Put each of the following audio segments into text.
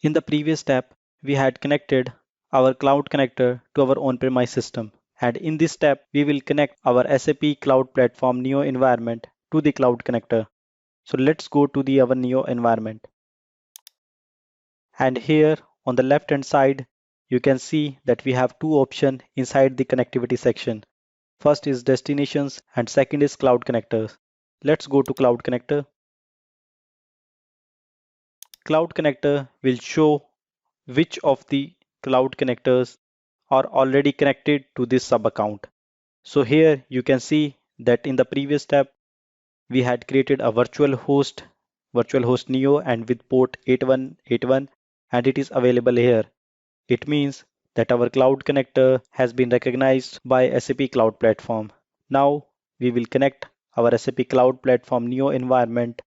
In the previous step, we had connected our cloud connector to our on-premise system. And in this step, we will connect our SAP Cloud Platform Neo environment to the cloud connector. So let's go to our Neo environment. And here on the left hand side, you can see that we have two options inside the connectivity section. First is destinations and second is cloud connectors. Let's go to cloud connector. Cloud connector will show which of the cloud connectors are already connected to this sub account. So here you can see that in the previous step, we had created a virtual host Neo and with port 8181 and it is available here. It means that our cloud connector has been recognized by SAP Cloud Platform. Now we will connect our SAP Cloud Platform Neo environment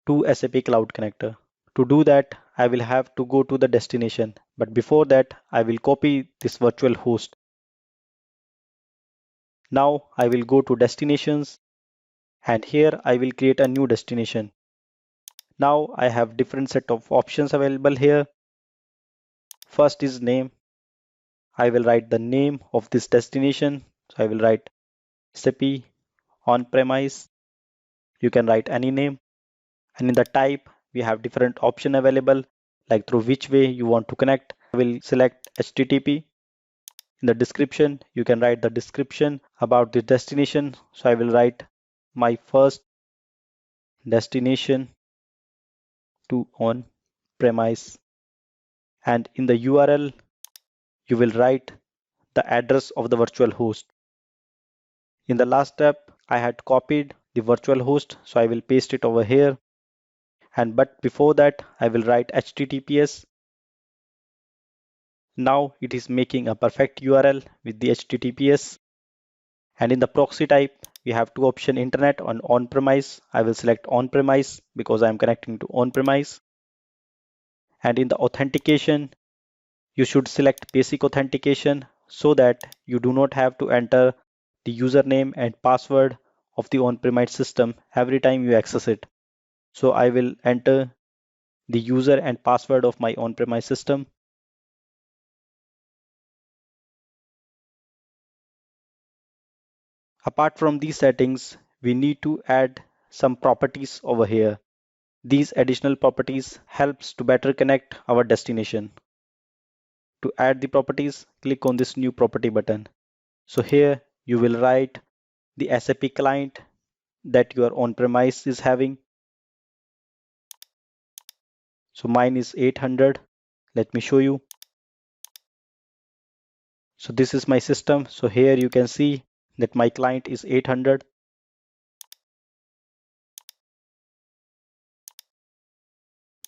to SAP Cloud Connector. To do that, I will have to go to the destination. But before that, I will copy this virtual host. Now I will go to destinations and here I will create a new destination. Now I have different set of options available here. First is name. I will write the name of this destination. So I will write SAP on-premise. You can write any name. And in the type, we have different option available, like through which way you want to connect. I will select HTTP. In the description, you can write the description about the destination. So I will write my first destination to on-premise. And in the URL, you will write the address of the virtual host. In the last step, I had copied the virtual host, so I will paste it over here. But before that, I will write HTTPS. Now it is making a perfect URL with the HTTPS. And in the proxy type, we have two options, internet and on-premise. I will select on-premise because I am connecting to on-premise. And in the authentication, you should select basic authentication so that you do not have to enter the username and password of the on-premise system every time you access it. So I will enter the user and password of my on-premise system. Apart from these settings, we need to add some properties over here. These additional properties helps to better connect our destination. To add the properties, click on this new property button. So here you will write the SAP client that your on-premise is having. So mine is 800. Let me show you. So this is my system. So here you can see that my client is 800.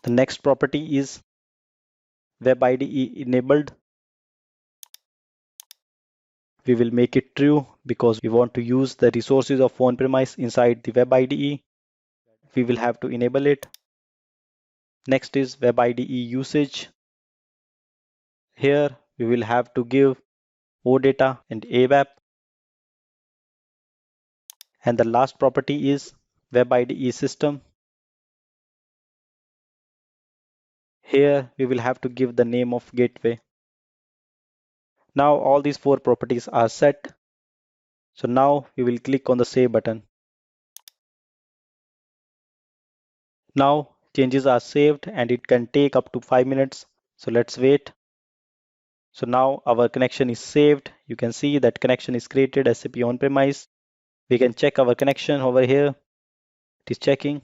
The next property is Web IDE enabled. We will make it true because we want to use the resources of on-premise inside the Web IDE. We will have to enable it. Next is Web IDE usage. Here we will have to give OData and ABAP. And the last property is Web IDE system. Here we will have to give the name of gateway. Now all these four properties are set. So now we will click on the save button. Now changes are saved and it can take up to 5 minutes. So let's wait. So now our connection is saved. You can see that connection is created SAP on-premise. We can check our connection over here. It is checking.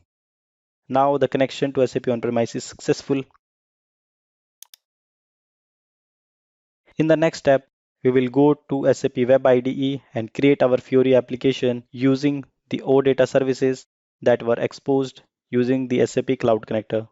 Now the connection to SAP on-premise is successful. In the next step, we will go to SAP Web IDE and create our Fiori application using the OData services that were exposed using the SAP Cloud Connector.